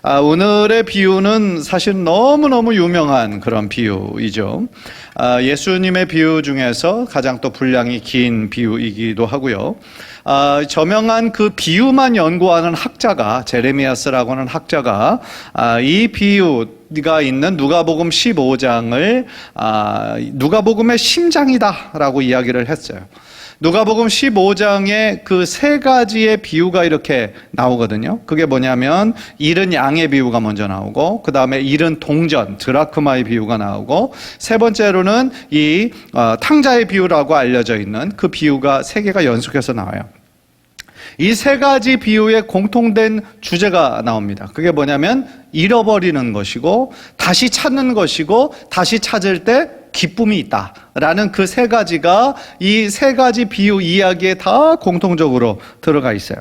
오늘의 비유는 사실 너무너무 유명한 그런 비유이죠. 예수님의 비유 중에서 가장 또 분량이 긴 비유이기도 하고요. 저명한 그 비유만 연구하는 학자가, 제레미야스라고 하는 학자가 이 비유가 있는 누가복음 15장을 누가복음의 심장이다라고 이야기를 했어요. 누가복음 15장에 그 세 가지의 비유가 이렇게 나오거든요. 그게 뭐냐면 잃은 양의 비유가 먼저 나오고, 그 다음에 잃은 동전, 드라크마의 비유가 나오고, 세 번째로는 이 탕자의 비유라고 알려져 있는 그 비유가 세 개가 연속해서 나와요. 이 세 가지 비유의 공통된 주제가 나옵니다. 그게 뭐냐면 잃어버리는 것이고, 다시 찾는 것이고, 다시 찾을 때 기쁨이 있다라는 그 세 가지가 이 세 가지 비유 이야기에 다 공통적으로 들어가 있어요.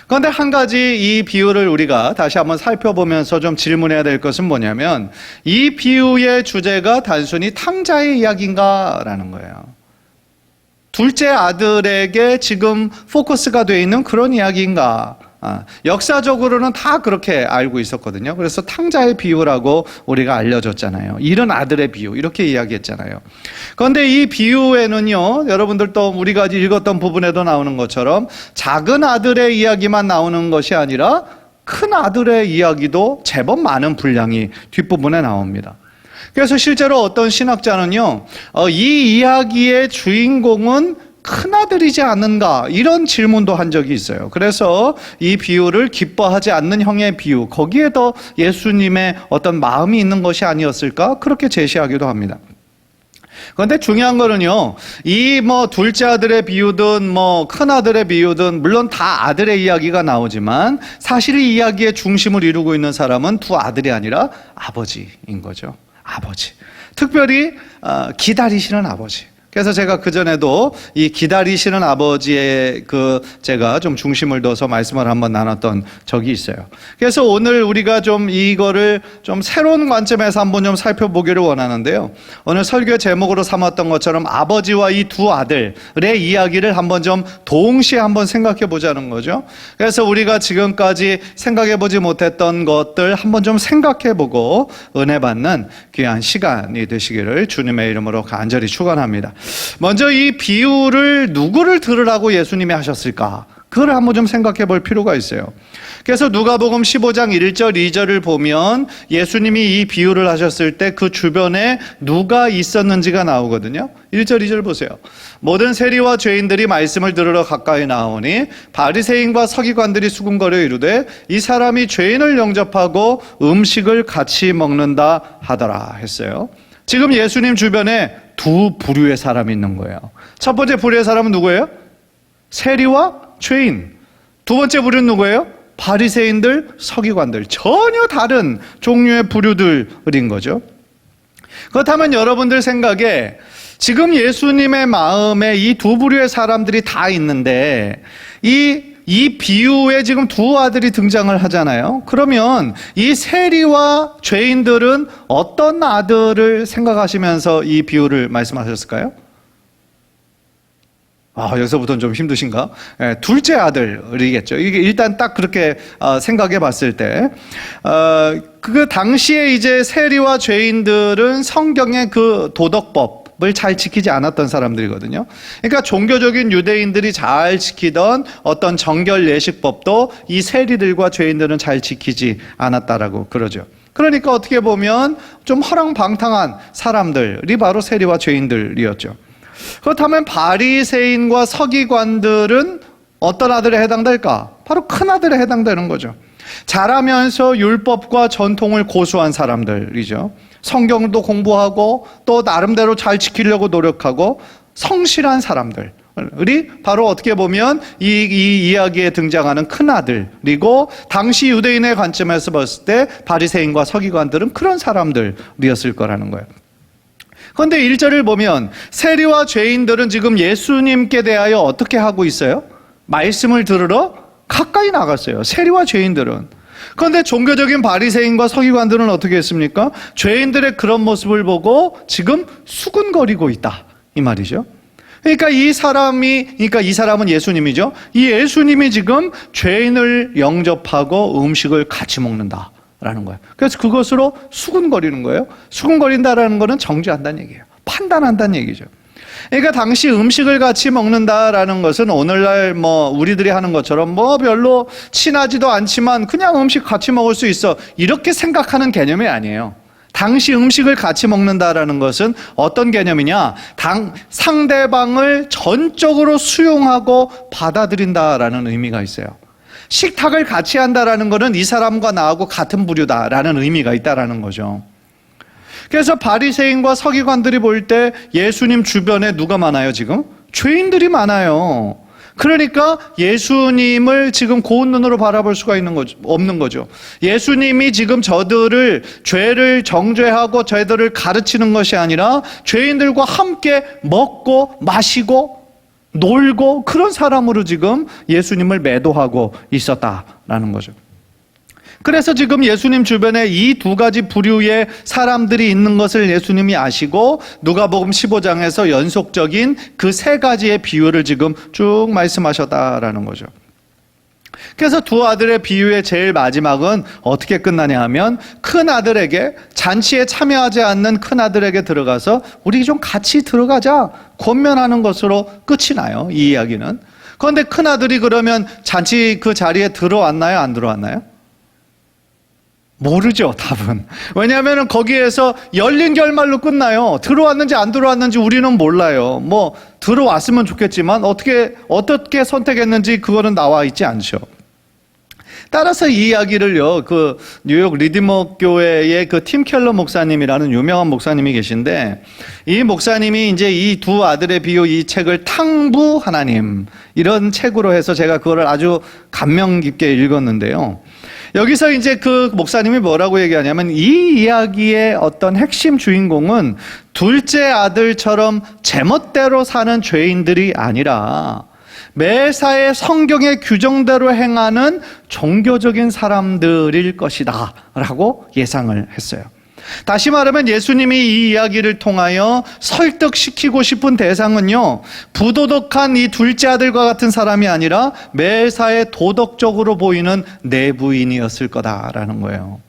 그런데 한 가지 이 비유를 우리가 다시 한번 살펴보면서 좀 질문해야 될 것은 뭐냐면, 이 비유의 주제가 단순히 탕자의 이야기인가라는 거예요. 둘째 아들에게 지금 포커스가 되어 있는 그런 이야기인가? 역사적으로는 다 그렇게 알고 있었거든요. 그래서 탕자의 비유라고 우리가 알려줬잖아요. 잃은 아들의 비유, 이렇게 이야기했잖아요. 그런데 이 비유에는요, 여러분들도 우리가 읽었던 부분에도 나오는 것처럼 작은 아들의 이야기만 나오는 것이 아니라 큰 아들의 이야기도 제법 많은 분량이 뒷부분에 나옵니다. 그래서 실제로 어떤 신학자는요, 이 이야기의 주인공은 큰아들이지 않는가, 이런 질문도 한 적이 있어요. 그래서 이 비유를 기뻐하지 않는 형의 비유, 거기에 더 예수님의 어떤 마음이 있는 것이 아니었을까, 그렇게 제시하기도 합니다. 그런데 중요한 거는요, 이 둘째 아들의 비유든 큰아들의 비유든 물론 다 아들의 이야기가 나오지만, 사실 이 이야기의 중심을 이루고 있는 사람은 두 아들이 아니라 아버지인 거죠. 아버지. 특별히 기다리시는 아버지. 그래서 제가 그전에도 이 기다리시는 아버지의 제가 좀 중심을 둬서 말씀을 한번 나눴던 적이 있어요. 그래서 오늘 우리가 좀 이거를 좀 새로운 관점에서 한번 좀 살펴보기를 원하는데요. 오늘 설교 제목으로 삼았던 것처럼 아버지와 이 두 아들의 이야기를 한번 좀 동시에 한번 생각해 보자는 거죠. 그래서 우리가 지금까지 생각해 보지 못했던 것들 한번 좀 생각해 보고 은혜 받는 귀한 시간이 되시기를 주님의 이름으로 간절히 축원합니다. 먼저 이 비유를 누구를 들으라고 예수님이 하셨을까? 그걸 한번 좀 생각해 볼 필요가 있어요. 그래서 누가복음 15장 1절 2절을 보면 예수님이 이 비유를 하셨을 때 그 주변에 누가 있었는지가 나오거든요. 1절 2절 보세요. 모든 세리와 죄인들이 말씀을 들으러 가까이 나오니 바리새인과 서기관들이 수군거려 이르되 이 사람이 죄인을 영접하고 음식을 같이 먹는다 하더라 했어요. 지금 예수님 주변에 두 부류의 사람이 있는 거예요. 첫 번째 부류의 사람은 누구예요? 세리와 죄인. 두 번째 부류는 누구예요? 바리새인들, 서기관들. 전혀 다른 종류의 부류들인 거죠. 그렇다면 여러분들 생각에 지금 예수님의 마음에 이 두 부류의 사람들이 다 있는데 이 비유에 지금 두 아들이 등장을 하잖아요. 그러면 이 세리와 죄인들은 어떤 아들을 생각하시면서 이 비유를 말씀하셨을까요? 여기서부터는 좀 힘드신가? 둘째 아들이겠죠. 이게 일단 딱 그렇게 생각해 봤을 때, 그 당시에 이제 세리와 죄인들은 성경의 그 도덕법, 을 잘 지키지 않았던 사람들이거든요. 그러니까 종교적인 유대인들이 잘 지키던 어떤 정결 예식법도 이 세리들과 죄인들은 잘 지키지 않았다라고 그러죠. 그러니까 어떻게 보면 좀 허랑방탕한 사람들이 바로 세리와 죄인들이었죠. 그렇다면 바리새인과 서기관들은 어떤 아들에 해당될까? 바로 큰 아들에 해당되는 거죠. 자라면서 율법과 전통을 고수한 사람들이죠. 성경도 공부하고 또 나름대로 잘 지키려고 노력하고 성실한 사람들이 바로 어떻게 보면 이 이야기에 등장하는 큰 아들이고, 당시 유대인의 관점에서 봤을 때 바리새인과 서기관들은 그런 사람들이었을 거라는 거예요. 그런데 1절을 보면 세리와 죄인들은 지금 예수님께 대하여 어떻게 하고 있어요? 말씀을 들으러 가까이 나갔어요. 세리와 죄인들은. 그런데 종교적인 바리새인과 서기관들은 어떻게 했습니까? 죄인들의 그런 모습을 보고 지금 수군거리고 있다, 이 말이죠. 그러니까 이 사람은 예수님이죠. 이 예수님이 지금 죄인을 영접하고 음식을 같이 먹는다 라는 거예요. 그래서 그것으로 수군거리는 거예요. 수군거린다라는 거는 정죄한다는 얘기예요. 판단한다는 얘기죠. 그러니까 당시 음식을 같이 먹는다라는 것은 오늘날 우리들이 하는 것처럼 별로 친하지도 않지만 그냥 음식 같이 먹을 수 있어, 이렇게 생각하는 개념이 아니에요. 당시 음식을 같이 먹는다라는 것은 어떤 개념이냐? 상대방을 전적으로 수용하고 받아들인다라는 의미가 있어요. 식탁을 같이 한다라는 것은 이 사람과 나하고 같은 부류다라는 의미가 있다라는 거죠. 그래서 바리새인과 서기관들이 볼 때 예수님 주변에 누가 많아요, 지금? 죄인들이 많아요. 그러니까 예수님을 지금 고운 눈으로 바라볼 수가 없는 거죠. 예수님이 지금 저들을, 죄를 정죄하고 저희들을 가르치는 것이 아니라 죄인들과 함께 먹고 마시고 놀고 그런 사람으로 지금 예수님을 매도하고 있었다라는 거죠. 그래서 지금 예수님 주변에 이 두 가지 부류의 사람들이 있는 것을 예수님이 아시고 누가복음 15장에서 연속적인 그 세 가지의 비유를 지금 쭉 말씀하셨다라는 거죠. 그래서 두 아들의 비유의 제일 마지막은 어떻게 끝나냐 하면 큰 아들에게, 잔치에 참여하지 않는 큰 아들에게 들어가서 우리 좀 같이 들어가자 권면하는 것으로 끝이 나요, 이 이야기는. 그런데 큰 아들이 그러면 잔치 그 자리에 들어왔나요, 안 들어왔나요? 모르죠, 답은. 왜냐하면 거기에서 열린 결말로 끝나요. 들어왔는지 안 들어왔는지 우리는 몰라요. 들어왔으면 좋겠지만 어떻게 선택했는지 그거는 나와 있지 않죠. 따라서 이 이야기를요, 그 뉴욕 리디머 교회의 그 팀 켈러 목사님이라는 유명한 목사님이 계신데, 이 목사님이 이제 이 두 아들의 비유, 이 책을 탕부 하나님, 이런 책으로 해서 제가 그거를 아주 감명 깊게 읽었는데요. 여기서 이제 그 목사님이 뭐라고 얘기하냐면, 이 이야기의 어떤 핵심 주인공은 둘째 아들처럼 제멋대로 사는 죄인들이 아니라 매사에 성경의 규정대로 행하는 종교적인 사람들일 것이다 라고 예상을 했어요. 다시 말하면 예수님이 이 이야기를 통하여 설득시키고 싶은 대상은요, 부도덕한 이 둘째 아들과 같은 사람이 아니라 매사에 도덕적으로 보이는 내부인이었을 거다라는 거예요.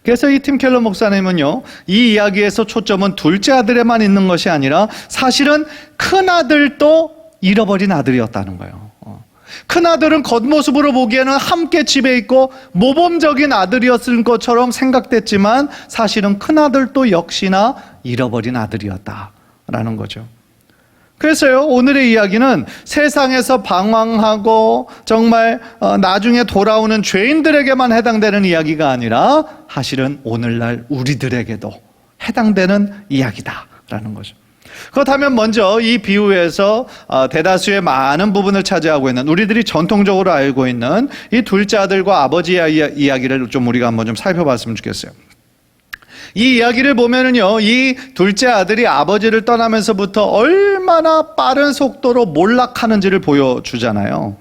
그래서 이 팀 켈러 목사님은요, 이 이야기에서 초점은 둘째 아들에만 있는 것이 아니라 사실은 큰 아들도 잃어버린 아들이었다는 거예요. 큰아들은 겉모습으로 보기에는 함께 집에 있고 모범적인 아들이었을 것처럼 생각됐지만 사실은 큰아들도 역시나 잃어버린 아들이었다라는 거죠. 그래서요, 오늘의 이야기는 세상에서 방황하고 정말 나중에 돌아오는 죄인들에게만 해당되는 이야기가 아니라 사실은 오늘날 우리들에게도 해당되는 이야기다라는 거죠. 그렇다면 먼저 이 비유에서 대다수의 많은 부분을 차지하고 있는, 우리들이 전통적으로 알고 있는 이 둘째 아들과 아버지의 이야기를 좀 우리가 한번 좀 살펴봤으면 좋겠어요. 이 이야기를 보면은요, 이 둘째 아들이 아버지를 떠나면서부터 얼마나 빠른 속도로 몰락하는지를 보여주잖아요.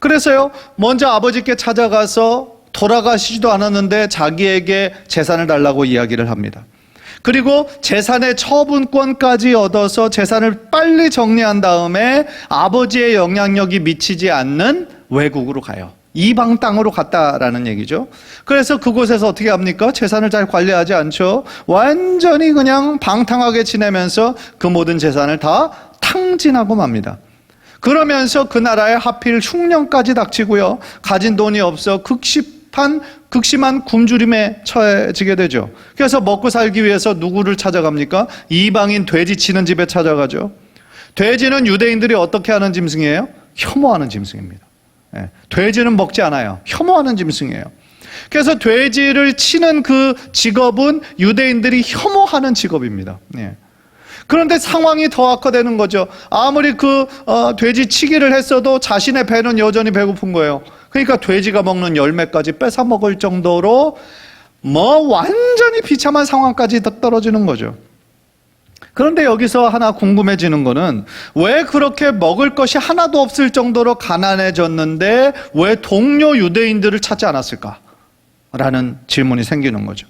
그래서요, 먼저 아버지께 찾아가서 돌아가시지도 않았는데 자기에게 재산을 달라고 이야기를 합니다. 그리고 재산의 처분권까지 얻어서 재산을 빨리 정리한 다음에 아버지의 영향력이 미치지 않는 외국으로 가요. 이방 땅으로 갔다라는 얘기죠. 그래서 그곳에서 어떻게 합니까? 재산을 잘 관리하지 않죠. 완전히 그냥 방탕하게 지내면서 그 모든 재산을 다 탕진하고 맙니다. 그러면서 그 나라에 하필 흉년까지 닥치고요, 가진 돈이 없어 극심한 굶주림에 처해지게 되죠. 그래서 먹고 살기 위해서 누구를 찾아갑니까? 이방인 돼지 치는 집에 찾아가죠. 돼지는 유대인들이 어떻게 하는 짐승이에요? 혐오하는 짐승입니다. 돼지는 먹지 않아요. 혐오하는 짐승이에요. 그래서 돼지를 치는 그 직업은 유대인들이 혐오하는 직업입니다. 그런데 상황이 더 악화되는 거죠. 아무리 돼지 치기를 했어도 자신의 배는 여전히 배고픈 거예요. 그러니까 돼지가 먹는 열매까지 뺏어 먹을 정도로 완전히 비참한 상황까지 떨어지는 거죠. 그런데 여기서 하나 궁금해지는 거는, 왜 그렇게 먹을 것이 하나도 없을 정도로 가난해졌는데 왜 동료 유대인들을 찾지 않았을까? 라는 질문이 생기는 거죠.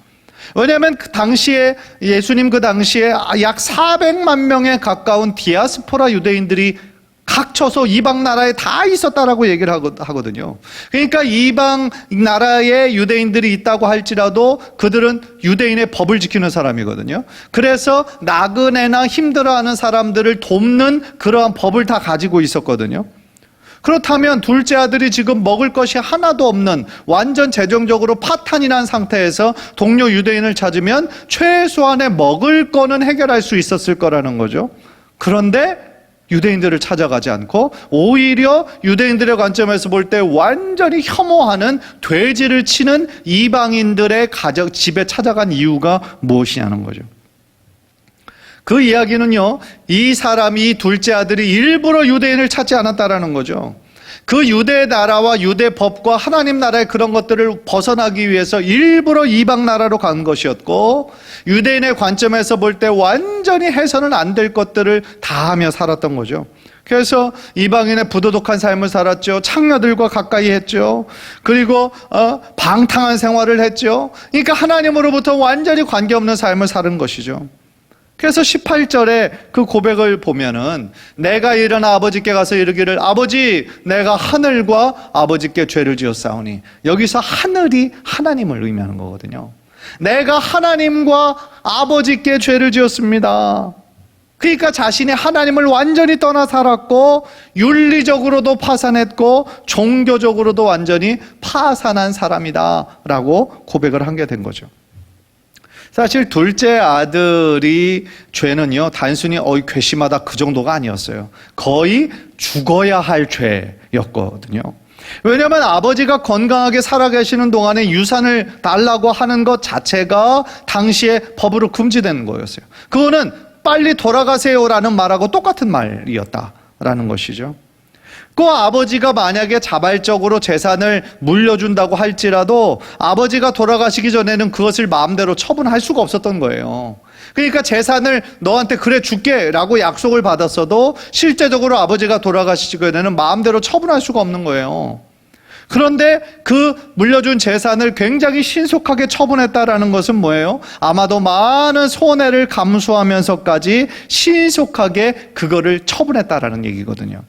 왜냐하면 그 당시에, 예수님 그 당시에 약 400만 명에 가까운 디아스포라 유대인들이 닥쳐서 이방 나라에 다 있었다라고 얘기를 하거든요. 그러니까 이방 나라에 유대인들이 있다고 할지라도 그들은 유대인의 법을 지키는 사람이거든요. 그래서 나그네나 힘들어하는 사람들을 돕는 그러한 법을 다 가지고 있었거든요. 그렇다면 둘째 아들이 지금 먹을 것이 하나도 없는 완전 재정적으로 파탄이 난 상태에서 동료 유대인을 찾으면 최소한의 먹을 거는 해결할 수 있었을 거라는 거죠. 그런데 유대인들을 찾아가지 않고 오히려 유대인들의 관점에서 볼 때 완전히 혐오하는 돼지를 치는 이방인들의 집에 찾아간 이유가 무엇이냐는 거죠. 그 이야기는요, 이 사람이 둘째 아들이 일부러 유대인을 찾지 않았다라는 거죠. 그 유대 나라와 유대 법과 하나님 나라의 그런 것들을 벗어나기 위해서 일부러 이방 나라로 간 것이었고, 유대인의 관점에서 볼 때 완전히 해서는 안 될 것들을 다 하며 살았던 거죠. 그래서 이방인의 부도덕한 삶을 살았죠. 창녀들과 가까이 했죠. 그리고 방탕한 생활을 했죠. 그러니까 하나님으로부터 완전히 관계없는 삶을 사는 것이죠. 그래서 18절에 그 고백을 보면은 내가 일어나 아버지께 가서 이르기를 아버지 내가 하늘과 아버지께 죄를 지었사오니, 여기서 하늘이 하나님을 의미하는 거거든요. 내가 하나님과 아버지께 죄를 지었습니다. 그러니까 자신이 하나님을 완전히 떠나 살았고 윤리적으로도 파산했고 종교적으로도 완전히 파산한 사람이다 라고 고백을 한 게 된 거죠. 사실 둘째 아들이 죄는요, 단순히 괘씸하다 그 정도가 아니었어요. 거의 죽어야 할 죄였거든요. 왜냐하면 아버지가 건강하게 살아계시는 동안에 유산을 달라고 하는 것 자체가 당시에 법으로 금지된 거였어요. 그거는 빨리 돌아가세요라는 말하고 똑같은 말이었다라는 것이죠. 그 아버지가 만약에 자발적으로 재산을 물려준다고 할지라도 아버지가 돌아가시기 전에는 그것을 마음대로 처분할 수가 없었던 거예요. 그러니까 재산을 너한테 그래 줄게 라고 약속을 받았어도 실제적으로 아버지가 돌아가시기 전에는 마음대로 처분할 수가 없는 거예요. 그런데 그 물려준 재산을 굉장히 신속하게 처분했다라는 것은 뭐예요? 아마도 많은 손해를 감수하면서까지 신속하게 그거를 처분했다라는 얘기거든요.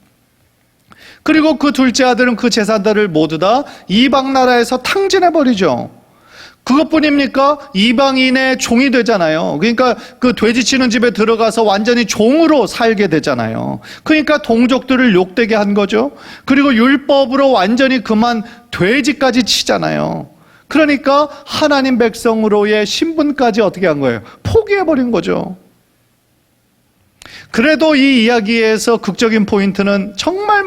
그리고 그 둘째 아들은 그 재산들을 모두 다 이방 나라에서 탕진해버리죠. 그것뿐입니까? 이방인의 종이 되잖아요. 그러니까 그 돼지 치는 집에 들어가서 완전히 종으로 살게 되잖아요. 그러니까 동족들을 욕되게 한 거죠. 그리고 율법으로 완전히 그만 돼지까지 치잖아요. 그러니까 하나님 백성으로의 신분까지 어떻게 한 거예요? 포기해버린 거죠. 그래도 이 이야기에서 극적인 포인트는 정말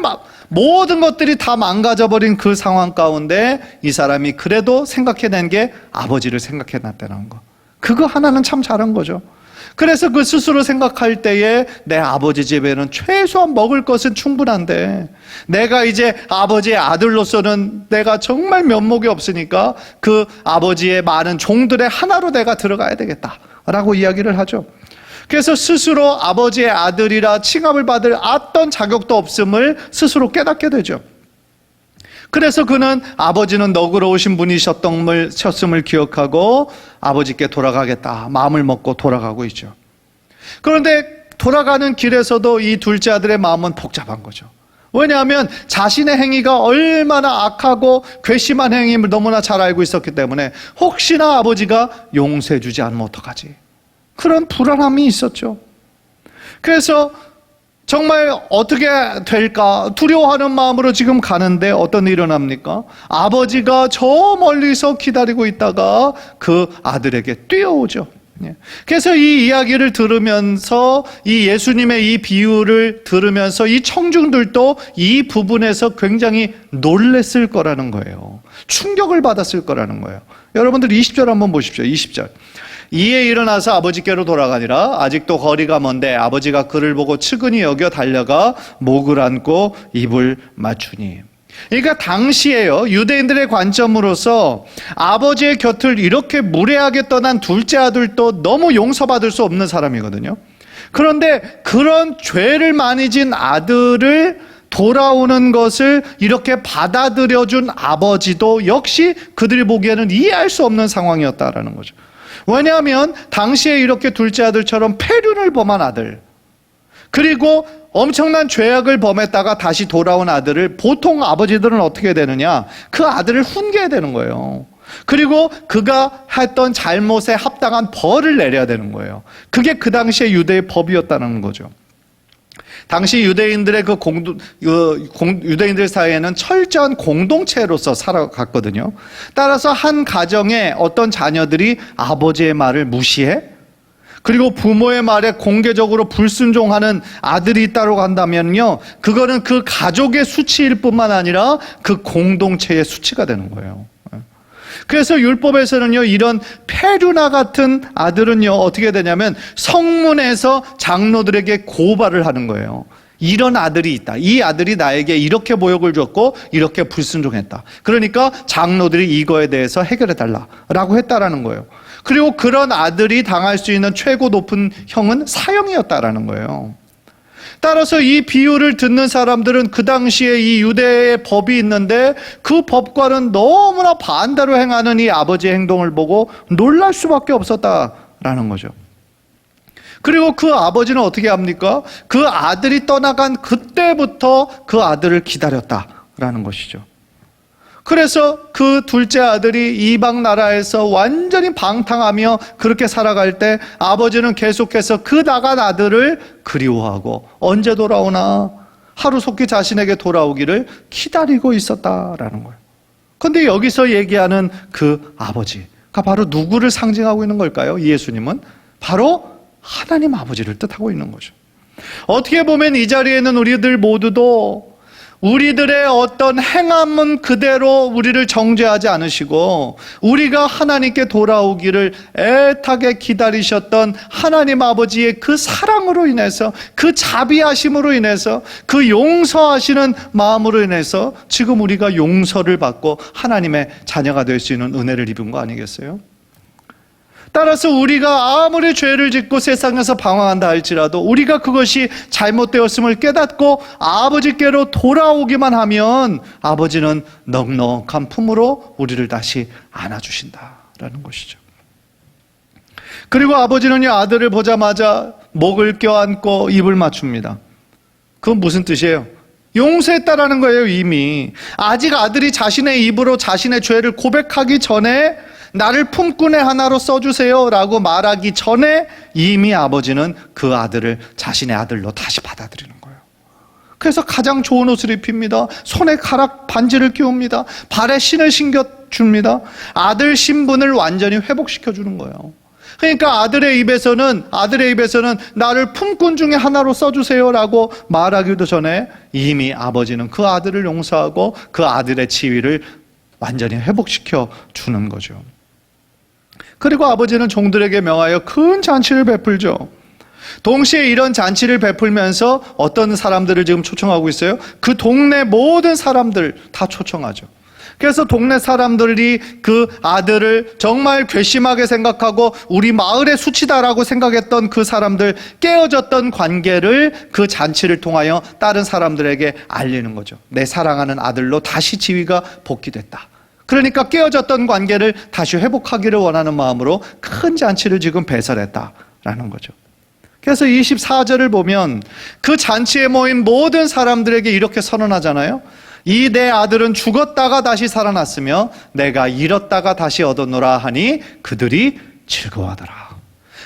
모든 것들이 다 망가져버린 그 상황 가운데 이 사람이 그래도 생각해낸 게 아버지를 생각해놨다는 거. 그거 하나는 참 잘한 거죠. 그래서 그 스스로 생각할 때에 내 아버지 집에는 최소한 먹을 것은 충분한데 내가 이제 아버지의 아들로서는 내가 정말 면목이 없으니까 그 아버지의 많은 종들의 하나로 내가 들어가야 되겠다라고 이야기를 하죠. 그래서 스스로 아버지의 아들이라 칭함을 받을 어떤 자격도 없음을 스스로 깨닫게 되죠. 그래서 그는 아버지는 너그러우신 분이셨음을 기억하고 아버지께 돌아가겠다 마음을 먹고 돌아가고 있죠. 그런데 돌아가는 길에서도 이 둘째 아들의 마음은 복잡한 거죠. 왜냐하면 자신의 행위가 얼마나 악하고 괘씸한 행위를 너무나 잘 알고 있었기 때문에 혹시나 아버지가 용서해 주지 않으면 어떡하지? 그런 불안함이 있었죠. 그래서 정말 어떻게 될까 두려워하는 마음으로 지금 가는데 어떤 일이 일어납니까? 아버지가 저 멀리서 기다리고 있다가 그 아들에게 뛰어오죠. 그래서 이 이야기를 들으면서 이 예수님의 이 비유를 들으면서 이 청중들도 이 부분에서 굉장히 놀랬을 거라는 거예요. 충격을 받았을 거라는 거예요. 여러분들 20절 한번 보십시오. 20절. 이에 일어나서 아버지께로 돌아가니라. 아직도 거리가 먼데 아버지가 그를 보고 측은히 여겨 달려가 목을 안고 입을 맞추니. 그러니까 당시에요, 유대인들의 관점으로서 아버지의 곁을 이렇게 무례하게 떠난 둘째 아들도 너무 용서받을 수 없는 사람이거든요. 그런데 그런 죄를 많이 진 아들을 돌아오는 것을 이렇게 받아들여준 아버지도 역시 그들이 보기에는 이해할 수 없는 상황이었다라는 거죠. 왜냐하면 당시에 이렇게 둘째 아들처럼 폐륜을 범한 아들, 그리고 엄청난 죄악을 범했다가 다시 돌아온 아들을, 보통 아버지들은 어떻게 되느냐, 그 아들을 훈계해야 되는 거예요. 그리고 그가 했던 잘못에 합당한 벌을 내려야 되는 거예요. 그게 그 당시에 유대의 법이었다는 거죠. 당시 유대인들의 유대인들 사이에는 철저한 공동체로서 살아갔거든요. 따라서 한 가정에 어떤 자녀들이 아버지의 말을 무시해, 그리고 부모의 말에 공개적으로 불순종하는 아들이 있다고 한다면요, 그거는 그 가족의 수치일 뿐만 아니라 그 공동체의 수치가 되는 거예요. 그래서 율법에서는요, 이런 페류나 같은 아들은요, 어떻게 되냐면 성문에서 장로들에게 고발을 하는 거예요. 이런 아들이 있다. 이 아들이 나에게 이렇게 모욕을 줬고 이렇게 불순종했다. 그러니까 장로들이 이거에 대해서 해결해 달라라고 했다라는 거예요. 그리고 그런 아들이 당할 수 있는 최고 높은 형은 사형이었다라는 거예요. 따라서 이 비유를 듣는 사람들은 그 당시에 이 유대의 법이 있는데 그 법과는 너무나 반대로 행하는 이 아버지의 행동을 보고 놀랄 수밖에 없었다라는 거죠. 그리고 그 아버지는 어떻게 합니까? 그 아들이 떠나간 그때부터 그 아들을 기다렸다라는 것이죠. 그래서 그 둘째 아들이 이방 나라에서 완전히 방탕하며 그렇게 살아갈 때 아버지는 계속해서 그 나간 아들을 그리워하고 언제 돌아오나 하루속히 자신에게 돌아오기를 기다리고 있었다라는 거예요. 그런데 여기서 얘기하는 그 아버지가 바로 누구를 상징하고 있는 걸까요? 예수님은 바로 하나님 아버지를 뜻하고 있는 거죠. 어떻게 보면 이 자리에 있는 우리들 모두도 우리들의 어떤 행함은 그대로 우리를 정죄하지 않으시고 우리가 하나님께 돌아오기를 애타게 기다리셨던 하나님 아버지의 그 사랑으로 인해서, 그 자비하심으로 인해서, 그 용서하시는 마음으로 인해서 지금 우리가 용서를 받고 하나님의 자녀가 될 수 있는 은혜를 입은 거 아니겠어요? 따라서 우리가 아무리 죄를 짓고 세상에서 방황한다 할지라도 우리가 그것이 잘못되었음을 깨닫고 아버지께로 돌아오기만 하면 아버지는 넉넉한 품으로 우리를 다시 안아주신다라는 것이죠. 그리고 아버지는요, 아들을 보자마자 목을 껴안고 입을 맞춥니다. 그건 무슨 뜻이에요? 용서했다라는 거예요. 이미 아직 아들이 자신의 입으로 자신의 죄를 고백하기 전에 나를 품꾼의 하나로 써주세요 라고 말하기 전에 이미 아버지는 그 아들을 자신의 아들로 다시 받아들이는 거예요. 그래서 가장 좋은 옷을 입힙니다. 손에 가락 반지를 끼웁니다. 발에 신을 신겨줍니다. 아들 신분을 완전히 회복시켜주는 거예요. 그러니까 아들의 입에서는 나를 품꾼 중에 하나로 써주세요 라고 말하기도 전에 이미 아버지는 그 아들을 용서하고 그 아들의 지위를 완전히 회복시켜 주는 거죠. 그리고 아버지는 종들에게 명하여 큰 잔치를 베풀죠. 동시에 이런 잔치를 베풀면서 어떤 사람들을 지금 초청하고 있어요? 그 동네 모든 사람들 다 초청하죠. 그래서 동네 사람들이 그 아들을 정말 괘씸하게 생각하고 우리 마을의 수치다라고 생각했던 그 사람들, 깨어졌던 관계를 그 잔치를 통하여 다른 사람들에게 알리는 거죠. 내 사랑하는 아들로 다시 지위가 복귀됐다. 그러니까 깨어졌던 관계를 다시 회복하기를 원하는 마음으로 큰 잔치를 지금 배설했다라는 거죠. 그래서 24절을 보면 그 잔치에 모인 모든 사람들에게 이렇게 선언하잖아요. 이 내 아들은 죽었다가 다시 살아났으며 내가 잃었다가 다시 얻었노라 하니 그들이 즐거워하더라.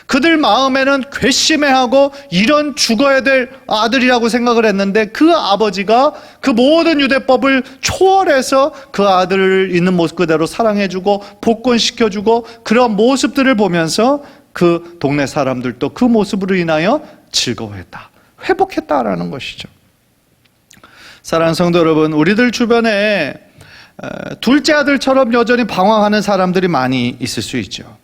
그들 마음에는 괘씸해하고 이런 죽어야 될 아들이라고 생각을 했는데 그 아버지가 그 모든 유대법을 초월해서 그 아들을 있는 모습 그대로 사랑해주고 복권시켜주고 그런 모습들을 보면서 그 동네 사람들도 그 모습으로 인하여 즐거워했다, 회복했다라는 것이죠. 사랑하는 성도 여러분, 우리들 주변에 둘째 아들처럼 여전히 방황하는 사람들이 많이 있을 수 있죠.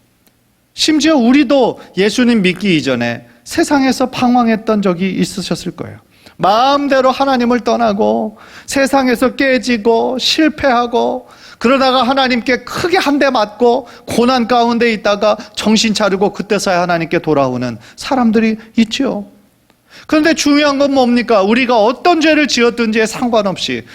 심지어 우리도 예수님 믿기 이전에 세상에서 방황했던 적이 있으셨을 거예요. 마음대로 하나님을 떠나고 세상에서 깨지고 실패하고 그러다가 하나님께 크게 한 대 맞고 고난 가운데 있다가 정신 차리고 그때서야 하나님께 돌아오는 사람들이 있죠. 그런데 중요한 건 뭡니까? 우리가 어떤 죄를 지었든지에 상관없이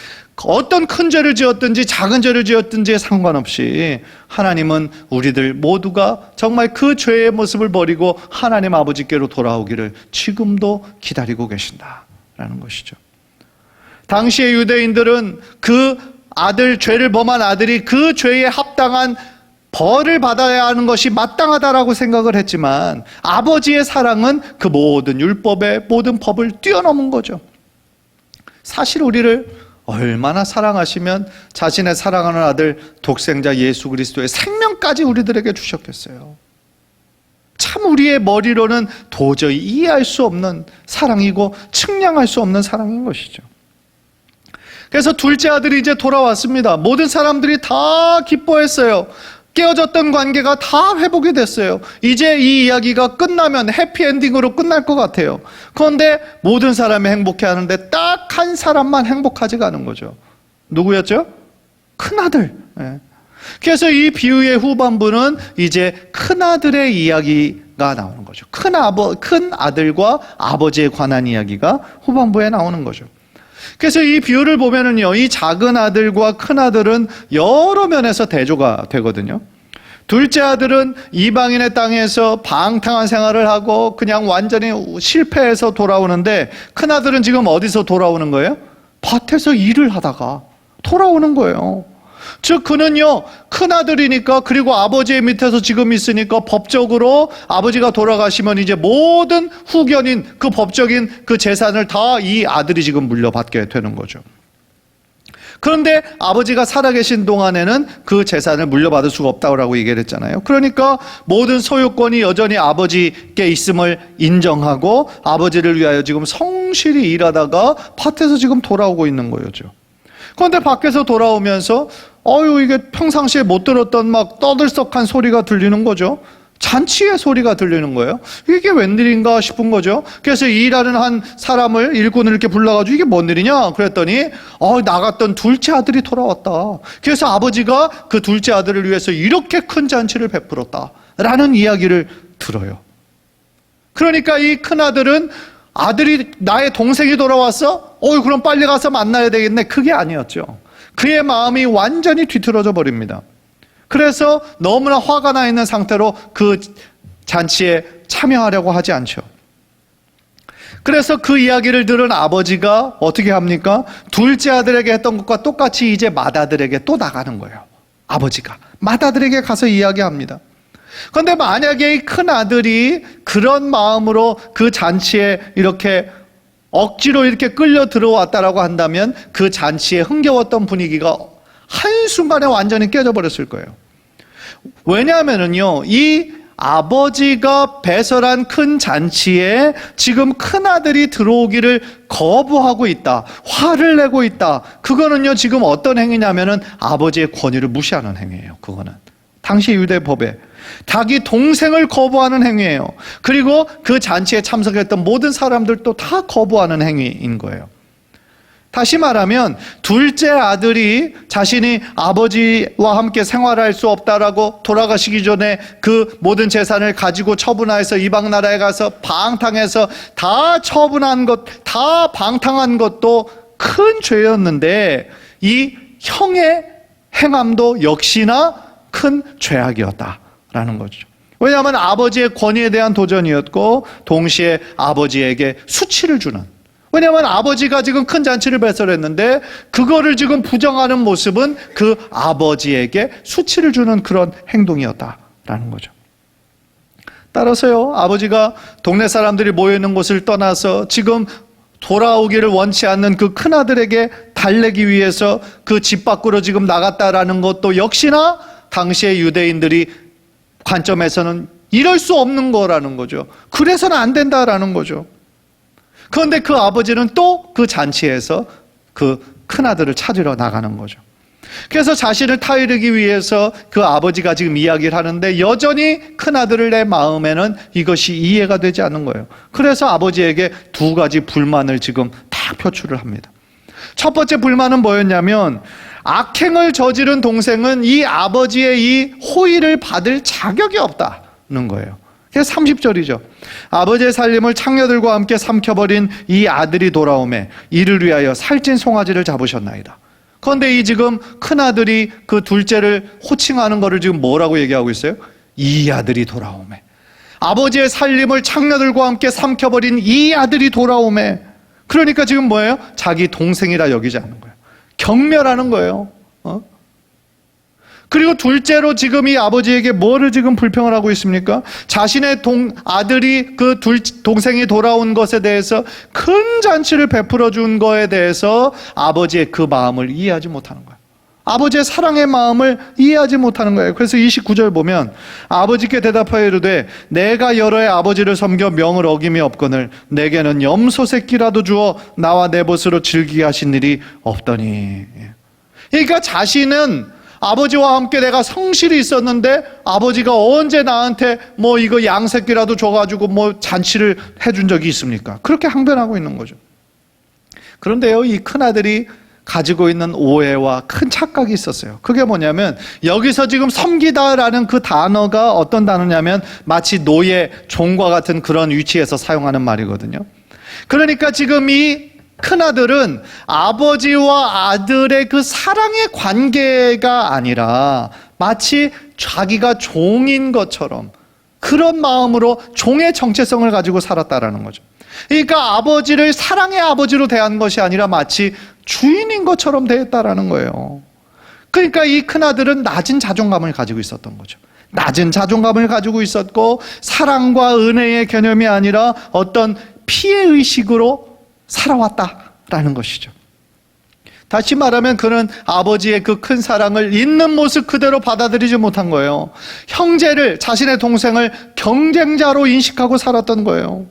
어떤 큰 죄를 지었든지 작은 죄를 지었든지 상관없이 하나님은 우리들 모두가 정말 그 죄의 모습을 버리고 하나님 아버지께로 돌아오기를 지금도 기다리고 계신다라는 것이죠. 당시의 유대인들은 그 아들, 죄를 범한 아들이 그 죄에 합당한 벌을 받아야 하는 것이 마땅하다라고 생각을 했지만 아버지의 사랑은 그 모든 율법의 모든 법을 뛰어넘은 거죠. 사실 우리를 얼마나 사랑하시면 자신의 사랑하는 아들 독생자 예수 그리스도의 생명까지 우리들에게 주셨겠어요. 참 우리의 머리로는 도저히 이해할 수 없는 사랑이고 측량할 수 없는 사랑인 것이죠. 그래서 둘째 아들이 이제 돌아왔습니다. 모든 사람들이 다 기뻐했어요. 깨어졌던 관계가 다 회복이 됐어요. 이제 이 이야기가 끝나면 해피엔딩으로 끝날 것 같아요. 그런데 모든 사람이 행복해하는데 딱 한 사람만 행복하지가 않은 거죠. 누구였죠? 큰아들. 그래서 이 비유의 후반부는 이제 큰아들의 이야기가 나오는 거죠. 큰 아들과 아버지에 관한 이야기가 후반부에 나오는 거죠. 그래서 이 비유를 보면은요, 이 작은 아들과 큰 아들은 여러 면에서 대조가 되거든요. 둘째 아들은 이방인의 땅에서 방탕한 생활을 하고 그냥 완전히 실패해서 돌아오는데, 큰 아들은 지금 어디서 돌아오는 거예요? 밭에서 일을 하다가 돌아오는 거예요. 즉 그는요, 큰 아들이니까, 그리고 아버지의 밑에서 지금 있으니까 법적으로 아버지가 돌아가시면 이제 모든 후견인 그 법적인 그 재산을 다 이 아들이 지금 물려받게 되는 거죠. 그런데 아버지가 살아계신 동안에는 그 재산을 물려받을 수가 없다고 얘기를 했잖아요. 그러니까 모든 소유권이 여전히 아버지께 있음을 인정하고 아버지를 위하여 지금 성실히 일하다가 밭에서 지금 돌아오고 있는 거죠. 그런데 밖에서 돌아오면서 이게 평상시에 못 들었던 막 떠들썩한 소리가 들리는 거죠. 잔치의 소리가 들리는 거예요. 이게 웬일인가 싶은 거죠. 그래서 일하는 한 사람을, 일꾼을 이렇게 불러가지고 이게 뭔 일이냐 그랬더니 나갔던 둘째 아들이 돌아왔다. 그래서 아버지가 그 둘째 아들을 위해서 이렇게 큰 잔치를 베풀었다라는 이야기를 들어요. 그러니까 이 큰아들은 아들이, 나의 동생이 돌아왔어? 그럼 빨리 가서 만나야 되겠네. 그게 아니었죠. 그의 마음이 완전히 뒤틀어져 버립니다. 그래서 너무나 화가 나 있는 상태로 그 잔치에 참여하려고 하지 않죠. 그래서 그 이야기를 들은 아버지가 어떻게 합니까? 둘째 아들에게 했던 것과 똑같이 이제 맏아들에게 또 나가는 거예요. 아버지가 맏아들에게 가서 이야기합니다. 그런데 만약에 이 큰 아들이 그런 마음으로 그 잔치에 이렇게 억지로 이렇게 끌려 들어왔다라고 한다면 그 잔치에 흥겨웠던 분위기가 한순간에 완전히 깨져버렸을 거예요. 왜냐하면요, 이 아버지가 배설한 큰 잔치에 지금 큰아들이 들어오기를 거부하고 있다, 화를 내고 있다. 그거는요, 지금 어떤 행위냐면은 아버지의 권위를 무시하는 행위예요. 그거는 당시 유대법에 자기 동생을 거부하는 행위예요. 그리고 그 잔치에 참석했던 모든 사람들도 다 거부하는 행위인 거예요. 다시 말하면 둘째 아들이 자신이 아버지와 함께 생활할 수 없다라고 돌아가시기 전에 그 모든 재산을 가지고 처분해서 이방 나라에 가서 방탕해서 다 처분한 것, 다 방탕한 것도 큰 죄였는데 이 형의 행함도 역시나 큰 죄악이었다라는 거죠. 왜냐하면 아버지의 권위에 대한 도전이었고 동시에 아버지에게 수치를 주는, 왜냐하면 아버지가 지금 큰 잔치를 배설했는데 그거를 지금 부정하는 모습은 그 아버지에게 수치를 주는 그런 행동이었다라는 거죠. 따라서요, 아버지가 동네 사람들이 모여있는 곳을 떠나서 지금 돌아오기를 원치 않는 그 큰아들에게 달래기 위해서 그 집 밖으로 지금 나갔다라는 것도 역시나 당시의 유대인들이 관점에서는 이럴 수 없는 거라는 거죠. 그래서는 안 된다라는 거죠. 그런데 그 아버지는 또 그 잔치에서 그 큰아들을 찾으러 나가는 거죠. 그래서 자신을 타이르기 위해서 그 아버지가 지금 이야기를 하는데 여전히 큰아들을 내 마음에는 이것이 이해가 되지 않는 거예요. 그래서 아버지에게 두 가지 불만을 지금 다 표출을 합니다. 첫 번째 불만은 뭐였냐면 악행을 저지른 동생은 이 아버지의 이 호의를 받을 자격이 없다는 거예요. 그래서 30절이죠. 아버지의 살림을 창녀들과 함께 삼켜버린 이 아들이 돌아오매 이를 위하여 살찐 송아지를 잡으셨나이다. 그런데 이 지금 큰아들이 그 둘째를 호칭하는 거를 지금 뭐라고 얘기하고 있어요? 이 아들이 돌아오매. 아버지의 살림을 창녀들과 함께 삼켜버린 이 아들이 돌아오매. 그러니까 지금 뭐예요? 자기 동생이라 여기지 않는 거예요. 경멸하는 거예요. 그리고 둘째로 지금 이 아버지에게 뭐를 지금 불평을 하고 있습니까? 자신의 아들이 그 동생이 돌아온 것에 대해서 큰 잔치를 베풀어 준 거에 대해서 아버지의 그 마음을 이해하지 못하는 거예요. 아버지의 사랑의 마음을 이해하지 못하는 거예요. 그래서 29절 보면 아버지께 대답하여 이르되 내가 여러 해 아버지를 섬겨 명을 어김이 없거늘 내게는 염소 새끼라도 주어 나와 내 벗으로 즐기게 하신 일이 없더니. 그러니까 자신은 아버지와 함께 내가 성실히 있었는데 아버지가 언제 나한테 뭐 이거 양새끼라도 줘가지고 뭐 잔치를 해준 적이 있습니까? 그렇게 항변하고 있는 거죠. 그런데요, 이 큰아들이 가지고 있는 오해와 큰 착각이 있었어요. 그게 뭐냐면 여기서 지금 섬기다라는 그 단어가 어떤 단어냐면 마치 노예, 종과 같은 그런 위치에서 사용하는 말이거든요. 그러니까 지금 이 큰아들은 아버지와 아들의 그 사랑의 관계가 아니라 마치 자기가 종인 것처럼 그런 마음으로 종의 정체성을 가지고 살았다라는 거죠. 그러니까 아버지를 사랑의 아버지로 대한 것이 아니라 마치 주인인 것처럼 대했다라는 거예요. 그러니까 이 큰아들은 낮은 자존감을 가지고 있었던 거죠. 낮은 자존감을 가지고 있었고 사랑과 은혜의 개념이 아니라 어떤 피해의식으로 살아왔다라는 것이죠. 다시 말하면 그는 아버지의 그 큰 사랑을 있는 모습 그대로 받아들이지 못한 거예요. 형제를, 자신의 동생을 경쟁자로 인식하고 살았던 거예요.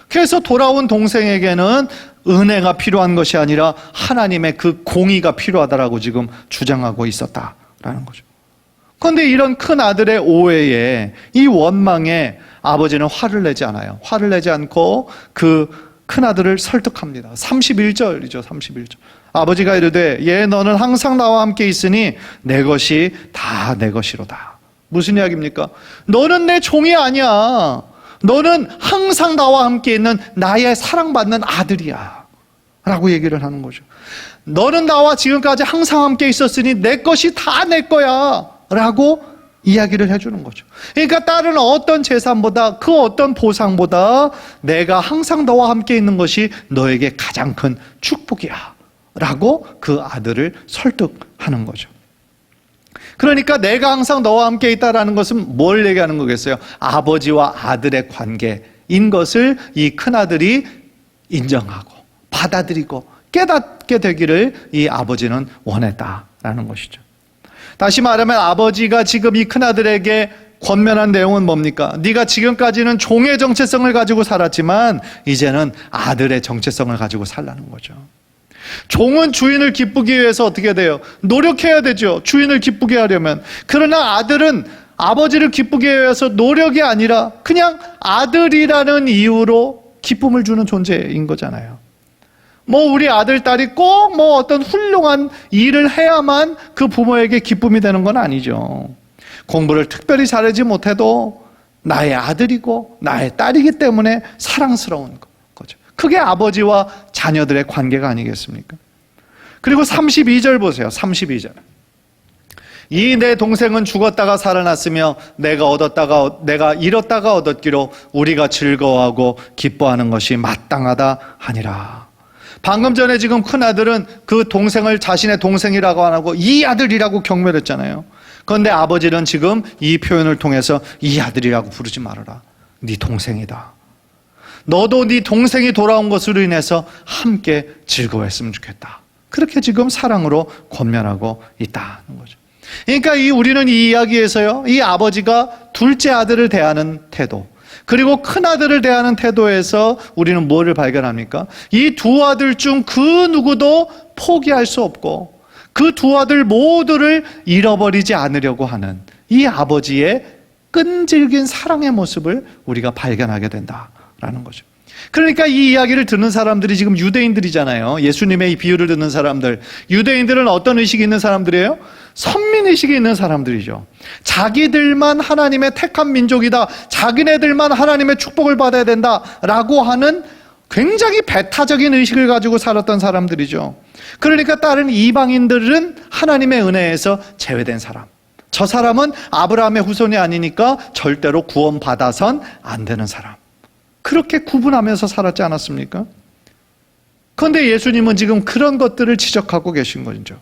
그래서 돌아온 동생에게는 은혜가 필요한 것이 아니라 하나님의 그 공의가 필요하다라고 지금 주장하고 있었다라는 거죠. 그런데 이런 큰 아들의 오해에, 이 원망에 아버지는 화를 내지 않아요. 화를 내지 않고 그 큰아들을 설득합니다. 31절이죠. 31절. 아버지가 이르되 얘 너는 항상 나와 함께 있으니 내 것이 다 내 것이로다. 무슨 이야기입니까? 너는 내 종이 아니야. 너는 항상 나와 함께 있는 나의 사랑받는 아들이야 라고 얘기를 하는 거죠. 너는 나와 지금까지 항상 함께 있었으니 내 것이 다 내 거야 라고 이야기를 해주는 거죠. 그러니까 다른 어떤 재산보다, 그 어떤 보상보다 내가 항상 너와 함께 있는 것이 너에게 가장 큰 축복이야 라고 그 아들을 설득하는 거죠. 그러니까 내가 항상 너와 함께 있다라는 것은 뭘 얘기하는 거겠어요? 아버지와 아들의 관계인 것을 이 큰아들이 인정하고 받아들이고 깨닫게 되기를 이 아버지는 원했다라는 것이죠. 다시 말하면 아버지가 지금 이 큰아들에게 권면한 내용은 뭡니까? 네가 지금까지는 종의 정체성을 가지고 살았지만 이제는 아들의 정체성을 가지고 살라는 거죠. 종은 주인을 기쁘게 위해서 어떻게 돼요? 노력해야 되죠. 주인을 기쁘게 하려면. 그러나 아들은 아버지를 기쁘게 위해서 노력이 아니라 그냥 아들이라는 이유로 기쁨을 주는 존재인 거잖아요. 뭐 우리 아들, 딸이 꼭 뭐 어떤 훌륭한 일을 해야만 그 부모에게 기쁨이 되는 건 아니죠. 공부를 특별히 잘하지 못해도 나의 아들이고 나의 딸이기 때문에 사랑스러운 거죠. 그게 아버지와 자녀들의 관계가 아니겠습니까? 그리고 32절 보세요. 32절. 이 내 동생은 죽었다가 살아났으며 내가 잃었다가 얻었기로 우리가 즐거워하고 기뻐하는 것이 마땅하다 하니라. 방금 전에 지금 큰아들은 그 동생을 자신의 동생이라고 안 하고 이 아들이라고 경멸했잖아요. 그런데 아버지는 지금 이 표현을 통해서 이 아들이라고 부르지 말아라. 네 동생이다. 너도 네 동생이 돌아온 것으로 인해서 함께 즐거워했으면 좋겠다. 그렇게 지금 사랑으로 권면하고 있다는 거죠. 그러니까 우리는 이 이야기에서요, 이 아버지가 둘째 아들을 대하는 태도, 그리고 큰 아들을 대하는 태도에서 우리는 뭐를 발견합니까? 이 두 아들 중 그 누구도 포기할 수 없고 그 두 아들 모두를 잃어버리지 않으려고 하는 이 아버지의 끈질긴 사랑의 모습을 우리가 발견하게 된다라는 거죠. 그러니까 이 이야기를 듣는 사람들이 지금 유대인들이잖아요. 예수님의 이 비유를 듣는 사람들. 유대인들은 어떤 의식이 있는 사람들이에요? 선민의식이 있는 사람들이죠. 자기들만 하나님의 택한 민족이다. 자기네들만 하나님의 축복을 받아야 된다라고 하는 굉장히 배타적인 의식을 가지고 살았던 사람들이죠. 그러니까 다른 이방인들은 하나님의 은혜에서 제외된 사람. 저 사람은 아브라함의 후손이 아니니까 절대로 구원받아선 안 되는 사람. 그렇게 구분하면서 살았지 않았습니까? 그런데 예수님은 지금 그런 것들을 지적하고 계신 거죠.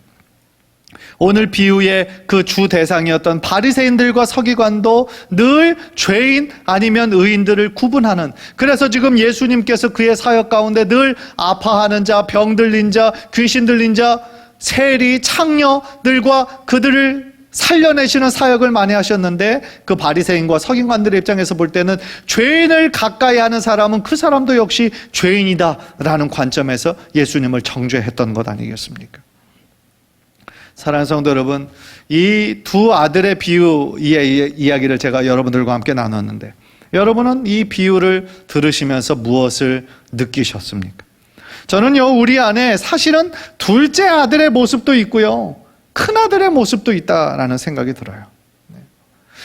오늘 비유의 그 주 대상이었던 바리새인들과 서기관도 늘 죄인 아니면 의인들을 구분하는, 그래서 지금 예수님께서 그의 사역 가운데 늘 아파하는 자, 병 들린 자, 귀신 들린 자, 세리, 창녀들과 그들을 살려내시는 사역을 많이 하셨는데, 그 바리새인과 서기관들의 입장에서 볼 때는 죄인을 가까이 하는 사람은 그 사람도 역시 죄인이다라는 관점에서 예수님을 정죄했던 것 아니겠습니까? 사랑하는 성도 여러분, 이 두 아들의 비유의 이야기를 제가 여러분들과 함께 나눴는데, 여러분은 이 비유를 들으시면서 무엇을 느끼셨습니까? 저는요, 우리 안에 사실은 둘째 아들의 모습도 있고요, 큰아들의 모습도 있다라는 생각이 들어요.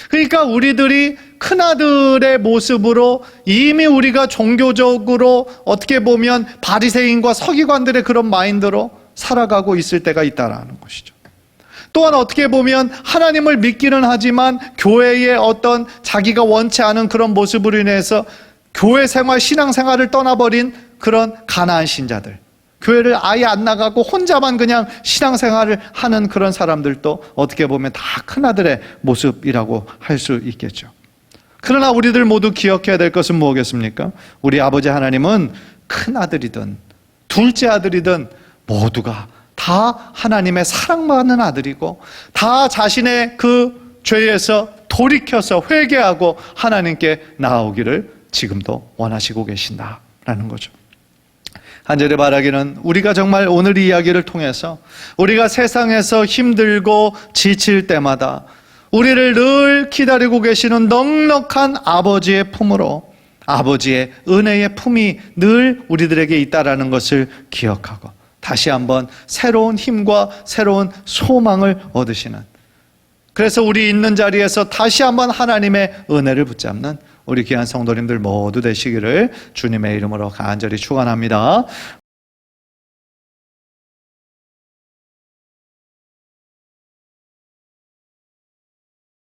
그러니까 우리들이 큰아들의 모습으로 이미 우리가 종교적으로 어떻게 보면 바리새인과 서기관들의 그런 마인드로 살아가고 있을 때가 있다라는 것이죠. 또한 어떻게 보면 하나님을 믿기는 하지만 교회의 어떤 자기가 원치 않은 그런 모습으로 인해서 교회 생활, 신앙생활을 떠나버린 그런 가난한 신자들, 교회를 아예 안 나가고 혼자만 그냥 신앙생활을 하는 그런 사람들도 어떻게 보면 다 큰아들의 모습이라고 할 수 있겠죠. 그러나 우리들 모두 기억해야 될 것은 무엇이겠습니까? 우리 아버지 하나님은 큰아들이든 둘째 아들이든 모두가 다 하나님의 사랑받는 아들이고, 다 자신의 그 죄에서 돌이켜서 회개하고 하나님께 나아오기를 지금도 원하시고 계신다라는 거죠. 간절히 바라기는 우리가 정말 오늘 이 이야기를 통해서 우리가 세상에서 힘들고 지칠 때마다 우리를 늘 기다리고 계시는 넉넉한 아버지의 품으로, 아버지의 은혜의 품이 늘 우리들에게 있다라는 것을 기억하고 다시 한번 새로운 힘과 새로운 소망을 얻으시는, 그래서 우리 있는 자리에서 다시 한번 하나님의 은혜를 붙잡는 우리 귀한 성도님들 모두 되시기를 주님의 이름으로 간절히 축원합니다.